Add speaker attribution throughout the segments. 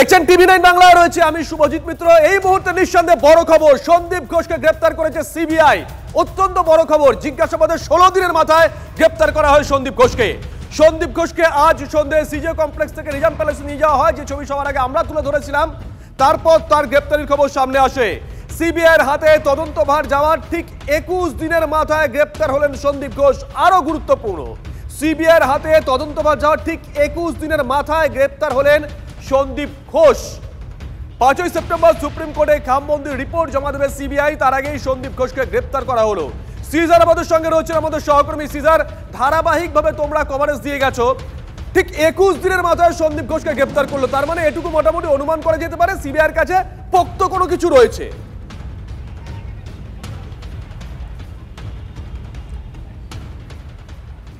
Speaker 1: দেখছেন টিভি9 বাংলায় রয়েছে আমি শুভজিৎ মিত্র। এই মুহূর্তে নিঃসন্দেহে বড় খবর, সন্দীপ ঘোষকে গ্রেফতার করেছে সিবিআই। অত্যন্ত বড় খবর, জিজ্ঞাসাবাদের 16 দিনের মাথায় গ্রেফতার করা হয় সন্দীপ ঘোষকে। সন্দীপ ঘোষকে আজ সন্ধ্যায় সিজে কমপ্লেক্স থেকে নিজাম প্যালেসে নিয়ে যাওয়া হয়, যে ছবি সবার আগে আমরা তুলে ধরেছিলাম। তারপর তার গ্রেফতারির খবর সামনে আসে। সিবিআইয়ের হাতে তদন্তভার যাওয়ার ঠিক 21 দিনের মাথায় গ্রেফতার হলেন সন্দীপ ঘোষ। আরো গুরুত্বপূর্ণ, সিবিআইয়ের হাতে তদন্তভার যাওয়ার ঠিক 21 দিনের মাথায় গ্রেফতার হলেন সন্দীপ ঘোষ। 5ই সেপ্টেম্বর সুপ্রিম কোর্টে খামবন্দির রিপোর্ট জমা দেবে সিবিআই। তার আগেই সন্দীপ ঘোষকে গ্রেফতার করা হলো। সিজার আমাদের সঙ্গে রয়েছেন, আমাদের সহকর্মী সিজার। ধারাবাহিকভাবে তোমরা কভারেজ দিয়ে গেছো, ঠিক 21 দিনের মাথায় সন্দীপ ঘোষকে গ্রেফতার করলো। তার মানে এটুকু মোটামুটি অনুমান করা যেতে পারে সিবিআইয়ের কাছে পোক্ত কোনো কিছু রয়েছে।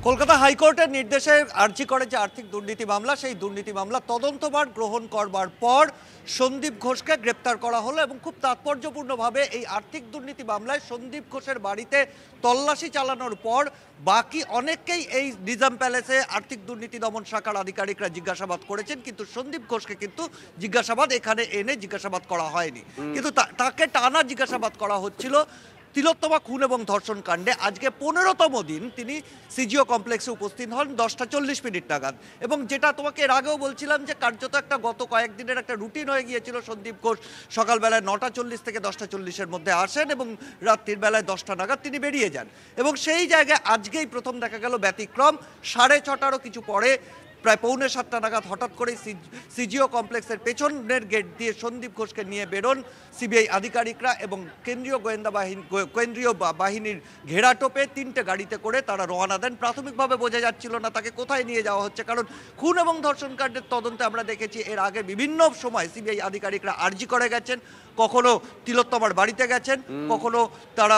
Speaker 2: কলকাতা হাইকোর্টের নির্দেশে আর্জি করে যে আর্থিক দুর্নীতি মামলা, সেই দুর্নীতি মামলা তদন্তভার গ্রহণ করবার পর সন্দীপ ঘোষকে গ্রেপ্তার করা হলো। এবং খুব তাৎপর্যপূর্ণভাবে এই আর্থিক দুর্নীতি মামলায় সন্দীপ ঘোষের বাড়িতে তল্লাশি চালানোর পর বাকি অনেককেই এই নিজাম প্যালেসে আর্থিক দুর্নীতি দমন শাখার আধিকারিকরা জিজ্ঞাসাবাদ করেছেন, কিন্তু সন্দীপ ঘোষকে কিন্তু জিজ্ঞাসাবাদ এখানে এনে জিজ্ঞাসাবাদ করা হয়নি। কিন্তু তাকে টানা জিজ্ঞাসাবাদ করা হচ্ছিল তিলোত্তমা খুন এবং ধর্ষণ কাণ্ডে। আজকে 15তম দিন তিনি সিজিও কমপ্লেক্সে উপস্থিত হন 10টা 40 মিনিট নাগাদ। এবং যেটা তোমাকে এর আগেও বলছিলাম যে কার্যত একটা গত কয়েকদিনের একটা রুটিন হয়ে গিয়েছিল, সন্দীপ ঘোষ সকালবেলায় 9টা 40 থেকে 10টা 40-এর মধ্যে আসেন এবং রাত্রির বেলায় 10টা নাগাদ তিনি বেরিয়ে যান। এবং সেই জায়গায় আজকেই প্রথম দেখা গেল ব্যতিক্রম। 6:30টারও কিছু পরে প্রায় 6:45 নাগাদ হঠাৎ করে সিজিও কমপ্লেক্সের পেছনের গেট দিয়ে সন্দীপ ঘোষকে নিয়ে বেরোন সিবিআই আধিকারিকরা এবং কেন্দ্রীয় বাহিনীর ঘেরাটোপে 3টে গাড়িতে করে তারা রওনা দেন। প্রাথমিকভাবে বোঝা যাচ্ছিল না তাকে কোথায় নিয়ে যাওয়া হচ্ছে, কারণ খুন এবং ধর্ষণ কাণ্ডের তদন্তে আমরা দেখেছি এর আগে বিভিন্ন সময় সিবিআই আধিকারিকরা আর্জি করে গেছেন, কখনো তিলোত্তমার বাড়িতে গেছেন, কখনো তারা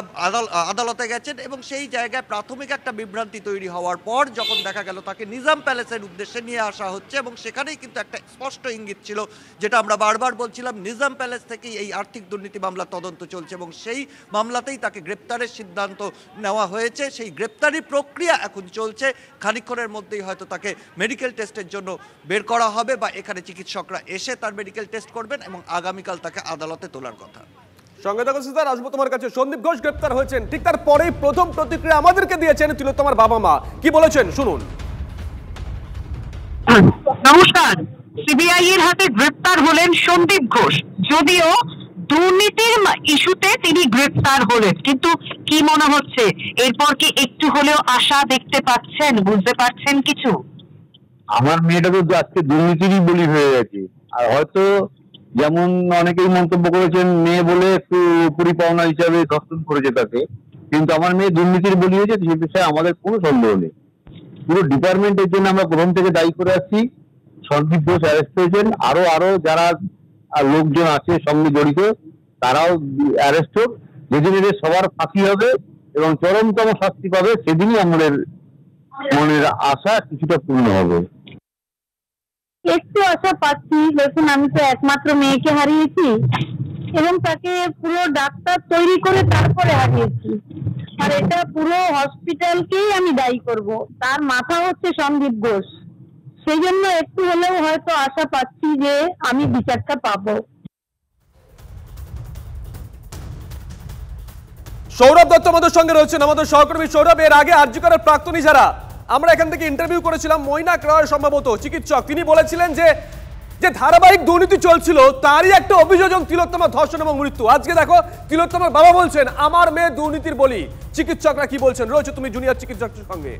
Speaker 2: আদালতে গেছেন। এবং সেই জায়গায় প্রাথমিক একটা বিভ্রান্তি তৈরি হওয়ার পর যখন দেখা গেল তাকে নিজাম প্যালেসের উদ্দেশ্যে নিয়ে আসা হচ্ছে, এবং সেখানেই কিন্তু একটা স্পষ্ট ইঙ্গিত ছিল, যেটা আমরা বারবার বলছিলাম, নিজাম প্যালেস থেকেই এই আর্থিক দুর্নীতি মামলা তদন্ত চলছে এবং সেই মামলাতেই তাকে গ্রেপ্তারের সিদ্ধান্ত নেওয়া হয়েছে। সেই গ্রেপ্তারি প্রক্রিয়া এখন চলছে। খানিকক্ষণের মধ্যেই হয়তো তাকে মেডিকেল টেস্টের জন্য বের করা হবে বা এখানে চিকিৎসকরা এসে তার মেডিকেল টেস্ট করবেন এবং আগামীকাল তাকে আদালতে তোলার কথা।
Speaker 1: সঙ্গে থাকো সিস্টার, আসবো তোমার কাছে। সন্দীপ ঘোষ গ্রেপ্তার হয়েছেন, ঠিক তার পরেই প্রথম প্রতিক্রিয়া আমাদেরকে দিয়েছেন তিলোত্তমার বাবা মা। কি বলেছেন শুনুন।
Speaker 3: নমস্কার। সিবিআই এর হাতে গ্রেপ্তার হলেন সন্দীপ ঘোষ। যদিও দুর্নীতির ইস্যুতে তিনি গ্রেপ্তার হলেন, কিন্তু কি মনে হচ্ছে এরপর কি একটু হলেও আশা দেখতে পাচ্ছেন, বুঝতে পারছেন কিছু?
Speaker 4: আমার মেয়েটা তো আজকে দুর্নীতিরই বলি হয়ে গেছে। আর হয়তো যেমন অনেকেই মন্তব্য করেছেন মেয়ে বলে একটু পরিপাওনা হিসাবে ধর্ষণ করেছে তাকে, কিন্তু আমার মেয়ে দুর্নীতির বলি হয়েছে, সে বিষয়ে আমাদের কোনো সন্দেহ নেই। পুরো ডিপার্টমেন্টের জন্য আমরা প্রথম থেকে দায়ী করে আসছি। সন্দীপ ঘোষ অ্যারেস্ট হয়েছেন, আরো যারা লোকজন আছে সঙ্গে জড়িত তারাও অ্যারেস্ট হোক। যেদিন এদের সবার ফাঁসি হবে এবং চরমতম শাস্তি পাবে, সেদিনই আমাদের মনের আশা কিছুটা পূর্ণ হবে।
Speaker 5: একটু আশা পাচ্ছি। দেখুন, আমি তো একমাত্র মেয়েকে হারিয়েছি এবং তাকে পুরো ডাক্তার তৈরি করে তারপরে হারিয়েছি। আর এটা পুরো হসপিটালকেই আমি দায়ী করব। তার মাথা হচ্ছে সন্দীপ ঘোষ। সেই জন্য একটু হলেও হয়তো আশা পাচ্ছি যে আমি বিচারটা পাবো।
Speaker 1: সৌরভ দত্ত আমাদের সঙ্গে রয়েছেন, আমাদের সহকর্মী সৌরভ। এর আগে আরজি করের প্রাক্তনী যারা আমরা এখান থেকে ইন্টারভিউ করেছিলাম, মৈনাক রয় সম্ভবত চিকিৎসক, তিনি বলেছিলেন যে ধারাবাহিক দুর্নীতি চলছিল তারই একটা অভিযোজন তিলোত্তমা ধর্ষণ এবং মৃত্যু। আজকে দেখো তিলোত্তমার বাবা বলছেন আমার মেয়ে দুর্নীতির বলি। চিকিৎসকরা কি বলছেন? রয়েছে তুমি জুনিয়র চিকিৎসকের সঙ্গে।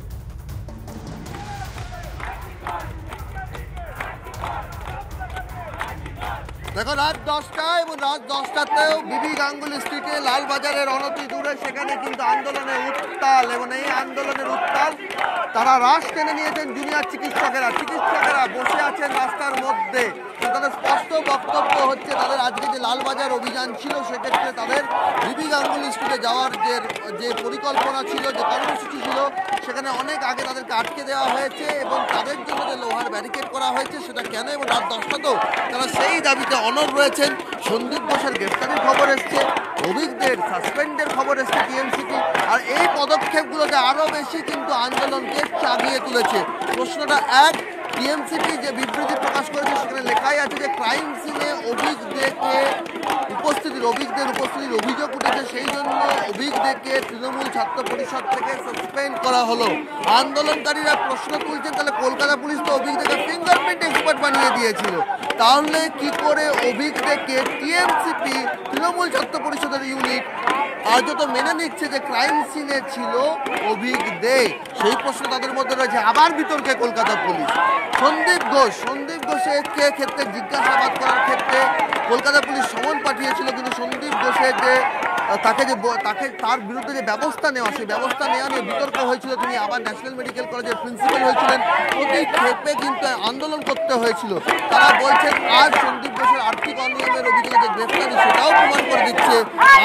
Speaker 6: দেখো, রাত 10টায় এবং রাত 10টাতেও বিবি গাঙ্গুলি স্ট্রিটে লালবাজারের অনতি দূরে সেখানে কিন্তু আন্দোলনের উত্তাল, এবং এই আন্দোলনের উত্তাল তারা রাশ টেনে নিয়েছেন জুনিয়র চিকিৎসকেরা বসে আছেন রাস্তার মধ্যে। তাদের স্পষ্ট বক্তব্য হচ্ছে তাদের আজকে যে লালবাজার অভিযান ছিল সেক্ষেত্রে তাদের বিবি গাঙ্গুলি স্ট্রিটে যাওয়ার যে পরিকল্পনা ছিল, যে কর্মসূচি ছিল, সেখানে অনেক আগে তাদেরকে আটকে দেওয়া হয়েছে এবং তাদের জন্য যে লোহার ব্যারিকেড করা হয়েছে সেটা কেন, এবং রাত 10টাতেও তারা সেই দাবিতে অনড় রয়েছেন। সন্দীপ ঘোষের গ্রেফতারির খবর এসছে, অভিজ্ঞদের সাসপেন্ডের খবর এসছে টিএমসিটি। আর এই পদক্ষেপগুলোতে আরও বেশি কিন্তু আন্দোলনকে চাগিয়ে তুলেছে। প্রশ্নটা এক, টিএমসিপি যে বিবৃতি প্রকাশ করেছে সেখানে লেখাই আছে যে ক্রাইম সিনে অভিজ্ঞদের উপস্থিতির অভিযোগ উঠেছে, সেই জন্য অভিজ্ঞদেরকে তৃণমূল ছাত্র পরিষদ থেকে সাসপেন্ড করা হলো। আন্দোলনকারীরা প্রশ্ন তুলছেন, তাহলে কলকাতা পুলিশ তো অভিজ্ঞদেরকে ফিঙ্গারপ্রিন্ট এক্সপার্ট বানিয়ে দিয়েছিল, তাহলে কি করে অভিজ্ঞদেরকে টিএমসিপি তৃণমূল ছাত্র পরিষদের ইউনিট আজ তো মেনে নিচ্ছে যে ক্রাইম সিনে ছিল অভিজ্ঞদে? সেই প্রশ্ন তাদের মধ্যে রয়েছে। আবার বিতর্কে কলকাতা পুলিশ। সন্দীপ ঘোষের ক্ষেত্রে জিজ্ঞাসাবাদ করার ক্ষেত্রে কলকাতা পুলিশ সমন পাঠিয়েছিল, কিন্তু সন্দীপ ঘোষের যে তার বিরুদ্ধে যে ব্যবস্থা নেওয়া, সেই ব্যবস্থা নেওয়া নিয়ে বিতর্ক হয়েছিল। তিনি আবার ন্যাশনাল মেডিকেল কলেজের প্রিন্সিপাল হয়েছিলেন, প্রতি ক্ষেপে কিন্তু আন্দোলন করতে হয়েছিল। তারা বলছেন আজ সন্দীপ ঘোষের আর্থিক অনিয়মের অভিযোগে যে গ্রেফতারি, সেটাও প্রমাণ করে দিচ্ছে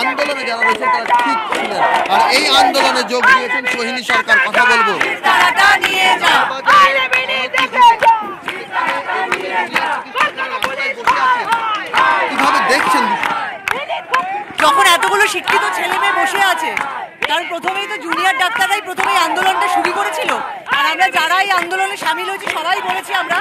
Speaker 6: আন্দোলনে যারা রয়েছে তারা ঠিক ছিলেন। আর এই আন্দোলনে যোগ দিয়েছেন সোহিনী সরকার। কথা বলবো কিভাবে দেখছেন
Speaker 7: যখন এতগুলো শিক্ষিত ছেলে মেয়ে বসে আছে? কারণ প্রথমেই তো জুনিয়র ডাক্তাররাই প্রথমেই আন্দোলনটা শুরু করেছিল, আর আমরা যারা এই আন্দোলনে সামিল হয়েছি সবাই বলেছি আমরা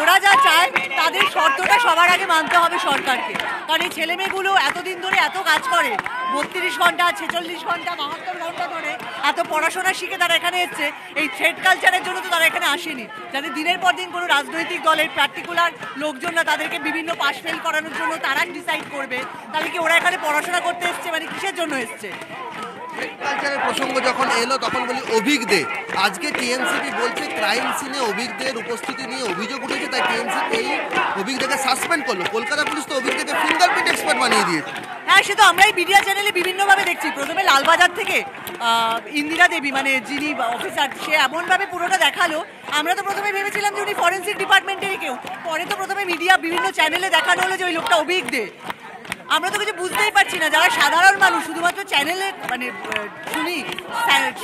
Speaker 7: ওরা যা চায় তাদের শর্তটা সবার আগে মানতে হবে সরকারকে। কারণ এই ছেলে মেয়েগুলো এতদিন ধরে এত কাজ করে, 32 ঘন্টা 46 ঘন্টা 72 ঘন্টা ধরে এত পড়াশোনা শিখে তারা এখানে এসছে। এই থ্রেড কালচারের জন্য তো তারা এখানে আসেনি, যাদের দিনের পর দিন কোনো রাজনৈতিক দলের পার্টিকুলার লোকজনরা তাদেরকে বিভিন্ন পাস ফেল করানোর জন্য তারা ডিসাইড করবে। তাহলে কি ওরা এখানে পড়াশোনা করতে এসছে? মানে কিসের জন্য এসছে?
Speaker 6: কালচারের প্রসঙ্গ যখন এলো তখন বলি অভিজ্ঞদের। আজকে টিএমসিপি বলছে ক্রাইম সিনে অভিজ্ঞদের উপস্থিতি নিয়ে অভিযোগ উঠেছে, তাই টিএমসিপি এই অভিজ্ঞদেরকে সাসপেন্ড করলো। কলকাতা পুলিশ তো অভিজ্ঞদেরকে ফিঙ্গারপ্রিন্ট এক্সপার্ট বানিয়ে দিয়েছে।
Speaker 7: হ্যাঁ, সে তো আমরাই মিডিয়া চ্যানেলে বিভিন্নভাবে দেখছি। প্রথমে লালবাজার থেকে ইন্দিরা দেবী মানে যিনি অফিসার, সে এমনভাবে পুরোটা দেখালো, আমরা তো প্রথমে ভেবেছিলাম যে উনি ফরেন্সিক ডিপার্টমেন্টেরই কেউ। পরে তো প্রথমে মিডিয়া বিভিন্ন চ্যানেলে দেখানো হলো যে ওই লোকটা অভিজ্ঞদের। আমরা তো কিছু বুঝতেই পারছি না, যারা সাধারণ মানুষ শুধুমাত্র চ্যানেলে মানে শুনি,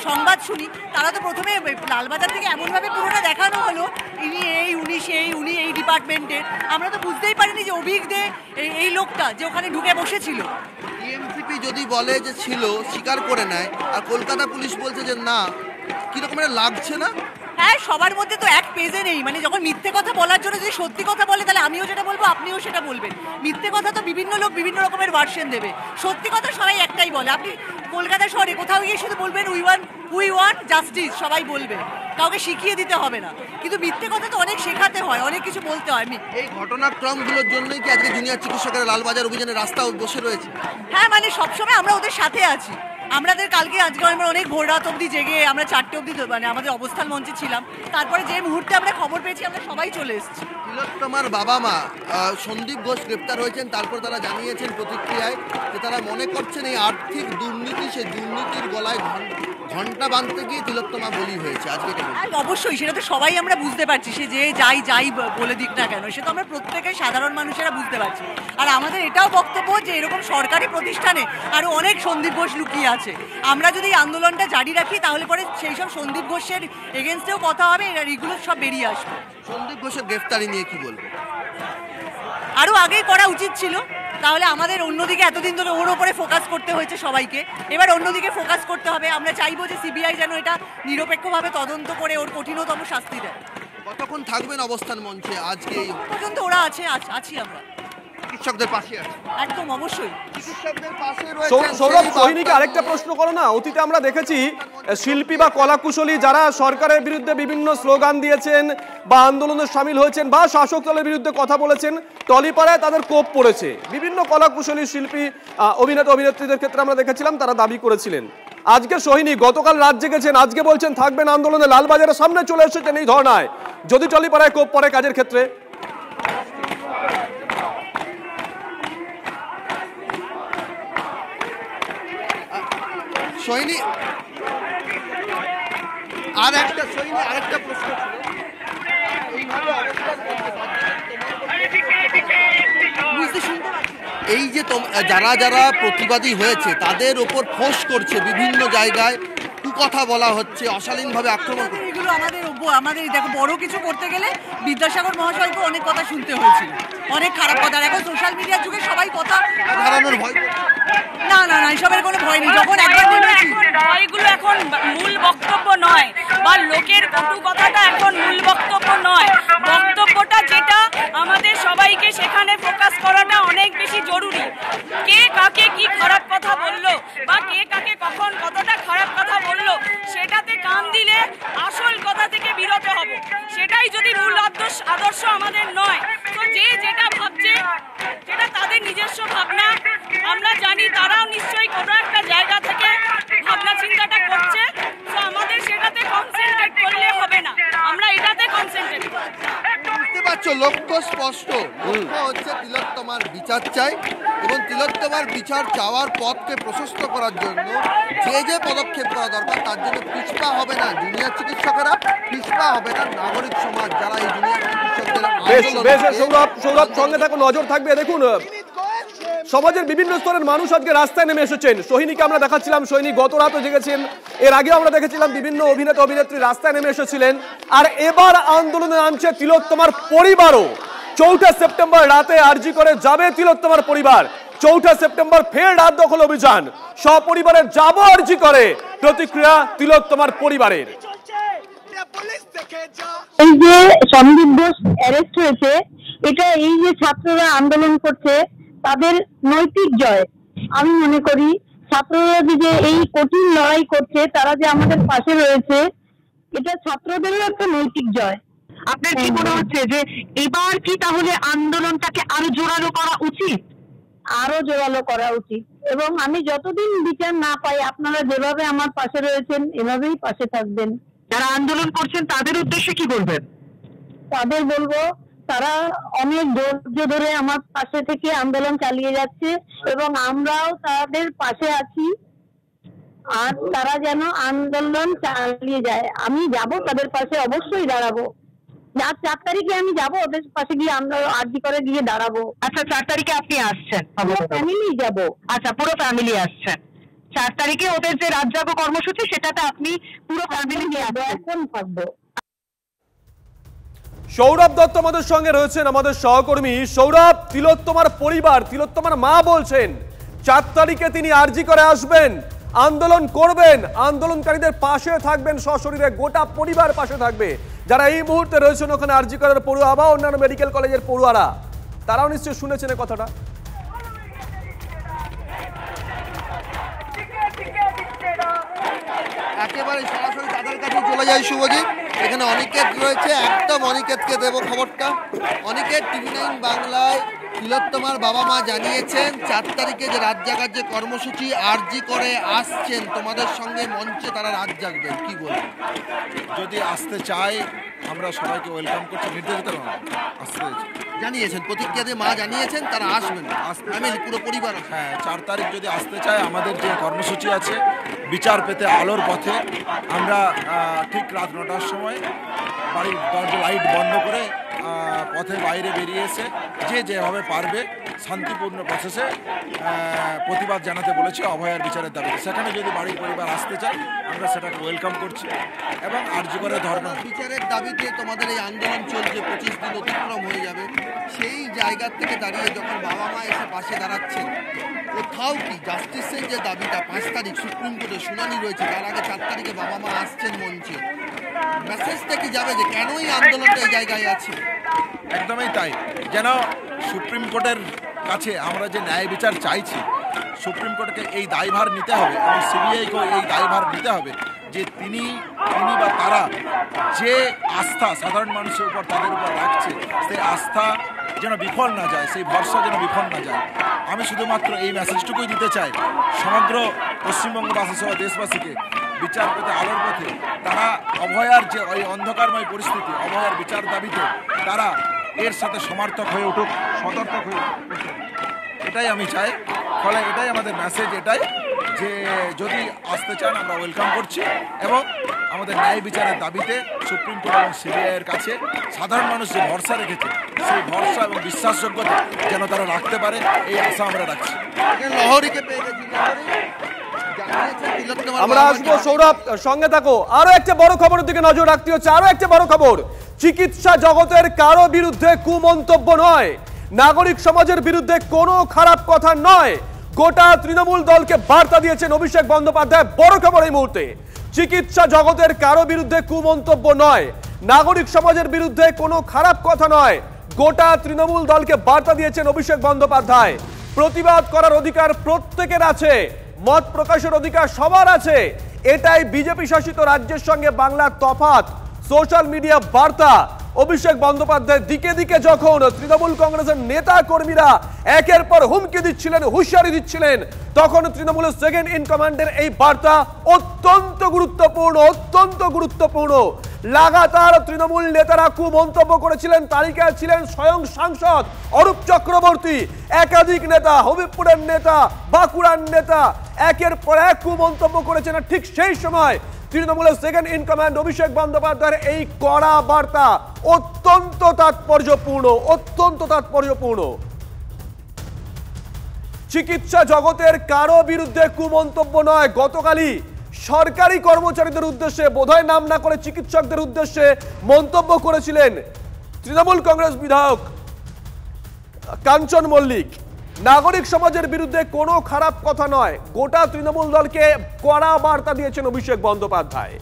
Speaker 7: সংবাদ শুনি, তারা তো প্রথমে লালবাজার থেকে এমনভাবে পুরোটা দেখানো হলো ইনি এই উনি সেই, উনি এই ডিপার্টমেন্টের। আমরা তো বুঝতেই পারিনি যে অভিজ্ঞদের এই লোকটা যে ওখানে ঢুকে বসেছিল।
Speaker 6: টিএমসিপি যদি বলে যে ছিল, স্বীকার করে নেয়, আর কলকাতা পুলিশ বলছে যে না, কিরকম লাগছে না?
Speaker 7: হ্যাঁ, সবার মধ্যে তো এক পেজে নেই। মানে যখন মিথ্যে কথা বলার জন্য যদি সত্যি কথা বলে, তাহলে আমিও যেটা বলবো আপনিও সেটা বলবেন। মিথ্যে কথা তো বিভিন্ন লোক বিভিন্ন রকমের ভার্সন দেবে, সত্যি কথা সবাই একটাই বলে। আপনি কলকাতা শহরে কোথাও গিয়ে শুধু বলবেন উই ওয়ান্ট জাস্টিস, সবাই বলবে, কাউকে শিখিয়ে দিতে হবে না। কিন্তু মিথ্যে কথা তো অনেক শেখাতে হয়, অনেক কিছু বলতে হয়।
Speaker 6: এই ঘটনাক্রমগুলোর জন্যই কি আজকে জুনিয়র চিকিৎসকেরা লালবাজার অভিযানে রাস্তায় বসে রয়েছে?
Speaker 7: হ্যাঁ, মানে সবসময় আমরা ওদের সাথে আছি। আমাদের আজকে আমরা অনেক ভোর রাত অবধি জেগে আমরা 4টে অবধি মানে আমাদের অবস্থান মঞ্চে ছিলাম। তারপরে যে মুহূর্তে আমরা খবর পেয়েছি আমরা সবাই চলে এসেছি।
Speaker 6: তিলোত্তমার বাবা মা সন্দীপ ঘোষ গ্রেপ্তার হয়েছেন, তারপর তারা জানিয়েছেন প্রতিক্রিয়ায় যে তারা মনে করছেন এই আর্থিক দুর্নীতি, সেই দুর্নীতির গলায় ঘন্টা বাঁধতে গিয়ে তিলোত্তমা বলি হয়েছে। আজকে
Speaker 7: অবশ্যই সেটা তো সবাই আমরা বুঝতে পারছি, সে যে যাই বলে দিক না কেন, সে তো আমরা প্রত্যেকে সাধারণ মানুষেরা বুঝতে পারছি। আর আমাদের এটাও বক্তব্য যে এরকম সরকারি প্রতিষ্ঠানে আরো অনেক সন্দীপ ঘোষ লুকিয়ে আছে। আমরা যদি এই আন্দোলনটা জারি রাখি তাহলে পরে সেই সব সন্দীপ ঘোষের এগেনস্টেও কথা হবে, এগুলো সব বেরিয়ে আসবে।
Speaker 6: সন্দীপ ঘোষের গ্রেফতারি নিয়ে কি বলবো?
Speaker 7: আরো আগেই করা উচিত ছিল, তাহলে আমাদের অন্যদিকে এতদিন ধরে ওর ওপরে ফোকাস করতে হয়েছে সবাইকে, এবার অন্যদিকে ফোকাস করতে হবে। আমরা চাইবো যে সিবিআই যেন এটা নিরপেক্ষভাবে তদন্ত করে ওর কঠিনতম শাস্তি দেয়।
Speaker 6: কতক্ষণ থাকবেন অবস্থান মঞ্চে আজকে?
Speaker 7: পর্যন্ত ওরা আছি আমরা
Speaker 6: চিকিৎসকদের পাশে আছে।
Speaker 7: একদম অবশ্যই
Speaker 6: চিকিৎসকদের পাশে রয়েছে।
Speaker 1: সৌরভ, সোহিনীকে আরেকটা প্রশ্ন করো না। অতীতে আমরা দেখেছি শিল্পী বা কলাকুশলী যারা সরকারের বিরুদ্ধে বিভিন্ন স্লোগান দিয়েছেন বা আন্দোলনে সামিল হয়েছেন বা শাসক দলের বিরুদ্ধে কথা বলেছেন, টলিপাড়ায় তাদের কোপ পড়েছে। বিভিন্ন কলাকুশলী শিল্পী অভিনেতা অভিনেত্রীদের ক্ষেত্রে আমরা দেখেছিলাম তারা দাবি করেছিলেন। আজকে সোহিনী গতকাল রাত জেগেছেন, আজকে বলছেন থাকবেন আন্দোলনে, লালবাজারের সামনে চলে এসেছেন এই ধর্নায়। যদি টলিপাড়ায় কোপ পড়ে কাজের ক্ষেত্রে?
Speaker 6: সোহিনী আরেকটা প্রশ্ন ছিল, এই যে যারা প্রতিবাদী হয়েছে তাদের ওপর ফোঁস করছে, বিভিন্ন জায়গায় কুকথা বলা হচ্ছে, অশালীনভাবে আক্রমণ করছে।
Speaker 7: এগুলো আমাদের দেখো, বড় কিছু করতে গেলে বিদ্যাসাগর মহাশয়কে অনেক কথা শুনতে হয়েছিল, অনেক খারাপ কথা। এখন সোশ্যাল মিডিয়ার যুগে সবাই কথা
Speaker 6: হারানোর ভয়
Speaker 7: না না না, এসবের কোনো ভয় নেই। যখন একবার নেমেছি,
Speaker 8: ভয়গুলো এখন মূল বক্তব্য নয়, বা লোকের কটু কথাটা এখন মূল বক্তব্য নয়। বক্তব্যটা যেটা আমাদের সবাইকে সেখানে ফোকাস করাটা অনেক বেশি জরুরি। কে কাকে কি খারাপ কথা বললো বা কে কাকে কখন কতটা খারাপ কথা বললো সেটাতে কান দিলে আসল কথা থেকে বিরত হব। সেটাই যদি মূল আদর্শ আমাদের নয়, তো যে যেটা ভাবছে যেটা তাদের নিজস্ব ভাবনা, আমরা জানি তারাও নিশ্চয়ই কোনো একটা জায়গা থেকে ভাবনা চিন্তাটা করছে। তো আমাদের সেটাতে কনসেন্ট্রেট করলে হবে না, আমরা এটাতে কনসেন্ট্রেট করব।
Speaker 6: বুঝতে পারছো, লক্ষ্য স্পষ্ট। লক্ষ্য হচ্ছে তিলোত্তমার বিচার চাই, এবং তিলোত্তমার বিচার চাওয়ার পথকে প্রশস্ত করার জন্য যে যে পদক্ষেপ করা দরকার তার জন্য পিছপা হবে না জুনিয়র চিকিৎসকেরা, পিছপা হবে না নাগরিক সমাজ, যারা এই জুনিয়র চিকিৎসকদের
Speaker 1: সৌরভ সঙ্গে থাকুন, নজর থাকবে। দেখুন, সমাজের বিভিন্ন স্তরের মানুষ আজকে রাস্তায় নেমে এসেছেন। সোহিনীকে আমরা দেখাচ্ছিলাম, সোহিনী গত রাতে জেগেছেন, এর আগে আমরা দেখেছিলাম বিভিন্ন অভিনেতা অভিনেত্রী রাস্তায় নেমে এসেছিলেন। আর এবার আন্দোলনে নামছে তিলোত্তমার পরিবারও। 4 সেপ্টেম্বর রাতে আরজি করে যাবে তিলোত্তমার পরিবার। 4 সেপ্টেম্বর ফের রাত দখল অভিযান, সপরিবারে যাব আরজি করে। প্রতিক্রিয়া তিলোত্তমার পরিবারের।
Speaker 5: এই যে সন্দীপ ঘোষ অ্যারেস্ট হয়েছে, এটা এই যে ছাত্ররা আন্দোলন করছে তাদের নৈতিক জয়। আমি মনে করি ছাত্ররা যে এই কঠিন লড়াই করছে, তারা যে আমাদের পাশে রয়েছে, এটা ছাত্রদেরও একটা নৈতিক জয়।
Speaker 3: আপনার কি মনে হচ্ছে যে এবার কি তাহলে আন্দোলনটাকে আরো জোরালো করা উচিত?
Speaker 5: আরো জোরালো করা উচিত, এবং আমি যতদিন বিচার না পাই আপনারা যেভাবে আমার পাশে রয়েছেন এভাবেই পাশে থাকবেন।
Speaker 3: যারা আন্দোলন করছেন তাদের উদ্দেশ্যে কি বলবেন?
Speaker 5: তাদের বলবো তারা অনেক ধৈর্য ধরে আমার পাশে থেকে আন্দোলন চালিয়ে যাচ্ছে, এবং আমরাও তাদের পাশে আছি। আর তারা যেন আন্দোলন চালিয়ে যায়। আমি যাব তাদের পাশে, অবশ্যই দাঁড়াবো। 4 তারিখে আমি যাব ওদের পাশে গিয়ে, আমরা আরজি করে গিয়ে দাঁড়াবো।
Speaker 3: আচ্ছা, 4 তারিখে আপনি আসছেন?
Speaker 5: ফ্যামিলি যাব।
Speaker 3: আচ্ছা, পুরো ফ্যামিলি আসছেন। 4 তারিখে ওদের যে রাত জাগো কর্মসূচি, সেটাতে আপনি পুরো ফ্যামিলি নিয়ে
Speaker 5: এখন থাকবো।
Speaker 1: সৌরভ দত্ত আমাদের সঙ্গে রয়েছেন, আমাদের সহকর্মী। সৌরভ, তিলোত্তমার পরিবার, তিলোত্তমার মা বলছেন 4 তারিখে তিনি আরজি করে আসবেন, আন্দোলন করবেন, আন্দোলনকারীদের পাশে থাকবেন, সশরীরে গোটা পরিবার পাশে থাকবে। যারা এই মুহূর্তে রয়েছেন ওখানে আরজি করের পড়ুয়া বা অন্যান্য মেডিকেল কলেজের পড়ুয়ারা, তারাও নিশ্চয়ই শুনেছেন এই কথাটা।
Speaker 6: একেবারে সরাসরি তাদের কাছে চলে যায় শুভজিৎ। এখানে অনিকেত রয়েছে, একদম অনিকেতকে দেবো খবরটা। অনিকেত, TV9 বাংলায় তিলোত্তমার বাবা মা জানিয়েছেন 4 তারিখে যে রাত জাগার যে কর্মসূচি, আরজি করে আসছেন তোমাদের সঙ্গে মঞ্চে তারা রাত জাগবেন, কি বলবেন?
Speaker 9: যদি আসতে চায় আমরা সবাইকে ওয়েলকাম করছি, নির্দেশিত আসতে
Speaker 6: জানিয়েছেন, প্রতিক্রিয়া দিয়ে মা জানিয়েছেন তারা আসবেন, ফ্যামিলি পুরো পরিবার।
Speaker 9: হ্যাঁ, 4 তারিখ যদি আসতে চায়, আমাদের যে কর্মসূচি আছে বিচার পেতে আলোর পথে, আমরা ঠিক রাত 9টার সময় বাড়ির দরজা লাইট বন্ধ করে পথের বাইরে বেরিয়ে এসে যে যেভাবে পারবে শান্তিপূর্ণ প্রসেসে প্রতিবাদ জানাতে বলেছে অভয়ার বিচারের দাবিতে। সেখানে যদি বাড়ির পরিবার আসতে চায় আমরা সেটাকে ওয়েলকাম করছি, এবং আরজি করে ধর্ণা
Speaker 6: বিচারের দাবিতে তোমাদের এই আন্দোলন চলছে, 25 দিন অতিক্রম হয়ে যাবে। সেই জায়গার থেকে দাঁড়িয়ে যখন বাবা মা এসে পাশে দাঁড়াচ্ছেন, কোথাও কি জাস্টিসের যে দাবিটা 5 তারিখ সুপ্রিম কোর্টে শুনানি রয়েছে, তার আগে 4 তারিখে বাবা মা আসছেন মঞ্চে, মেসেজটা কি যাবে যে কেন এই আন্দোলনটা এই জায়গায় আছে?
Speaker 9: একদমই তাই, যেন সুপ্রিম কোর্টের কাছে আমরা যে ন্যায় বিচার চাইছি, সুপ্রিম কোর্টকে এই দায়ভার নিতে হবে এবং সিবিআইকেও এই দায়ভার নিতে হবে যে তিনি বা তারা যে আস্থা সাধারণ মানুষের উপর তাদের উপর রাখছে, সেই আস্থা যেন বিফল না যায়, সেই ভরসা যেন বিফল না যায়। আমি শুধুমাত্র এই মেসেজটুকুই দিতে চাই সমগ্র পশ্চিমবঙ্গবাসী সহ দেশবাসীকে, বিচার পেতে আলোর পথে তারা অভয়ার যে ওই অন্ধকারময় পরিস্থিতি, অভয়ার বিচার দাবিতে তারা এর সাথে সমর্থক হয়ে উঠুক, সতর্ক হয়ে উঠুক, এটাই আমি চাই। ফলে এটাই আমাদের মেসেজ, এটাই যে যদি আসতে চান আমরা ওয়েলকাম করছি, এবং আমাদের ন্যায় বিচারের দাবিতে সুপ্রিম কোর্ট এবং সিবিআইয়ের কাছে সাধারণ মানুষ যে ভরসা রেখেছে, সেই ভরসা এবং বিশ্বাসযোগ্যতা যেন তারা রাখতে পারে, এই আশা আমরা রাখছি।
Speaker 6: লহরীকে পেয়ে গেছি,
Speaker 1: আমরা আসবো। সৌরভ, সঙ্গে থাকো। আরো একটা বড় খবরের দিকে নজর রাখতে হচ্ছে। আরো একটা বড় খবর, চিকিৎসা জগতের কারো বিরুদ্ধে কুমন্তব্য নয়, নাগরিক সমাজের বিরুদ্ধে কোনো খারাপ কথা নয়, গোটা তৃণমূল দলকে বার্তা দিয়েছেন অভিষেক বন্দ্যোপাধ্যায়। বড় খবর এই মুহূর্তে, চিকিৎসা জগতের কারো বিরুদ্ধে কুমন্তব্য নয়, নাগরিক সমাজের বিরুদ্ধে কোনো খারাপ কথা নয়, গোটা তৃণমূল দলকে বার্তা দিয়েছেন অভিষেক বন্দ্যোপাধ্যায়। প্রতিবাদ করার অধিকার প্রত্যেকের আছে, মত প্রকাশের অধিকার সবার আছে, এটাই বিজেপি শাসিত রাজ্যের সঙ্গে বাংলার তফাৎ। সোশ্যাল মিডিয়া বার্তা অভিষেক বন্দ্যোপাধ্যায় দিকে দিকে যখন তৃণমূল কংগ্রেসের নেতা কর্মীরা একের পর হুমকি দিচ্ছিলেন, হুঁশিয়ারি দিচ্ছিলেন, তখন তৃণমূলের সেকেন্ড ইন কমান্ডের এই বার্তা অত্যন্ত গুরুত্বপূর্ণ, অত্যন্ত গুরুত্বপূর্ণ। লাগাতার তৃণমূল নেতারা কুমন্তব্য করেছিলেন, তালিকায় ছিলেন স্বয়ং সাংসদ অরূপ চক্রবর্তী, একাধিক নেতা, হবিবপুরের নেতা, বাঁকুড়ার নেতা একের পর এক কুমন্তব্য করেছেন। ঠিক সেই সময় তৃণমূলের সেকেন্ড ইন কমান্ড অভিষেক বন্দ্যোপাধ্যায়ের এই কড়া বার্তা অত্যন্ত তাৎপর্যপূর্ণ, অত্যন্ত তাৎপর্যপূর্ণ। চিকিৎসা জগতের কারো বিরুদ্ধে কুমন্তব্য নয়। গতকালই সরকারি কর্মচারীদের উদ্দেশ্যে, বোধহয় নাম না করে চিকিৎসকদের উদ্দেশ্যে মন্তব্য করেছিলেন তৃণমূল কংগ্রেস বিধায়ক কাঞ্চন মল্লিক। নাগরিক সমাজের বিরুদ্ধে কোনো খারাপ কথা নয়, গোটা তৃণমূল দলকে কড়া বার্তা দিয়েছেন অভিষেক বন্দ্যোপাধ্যায়।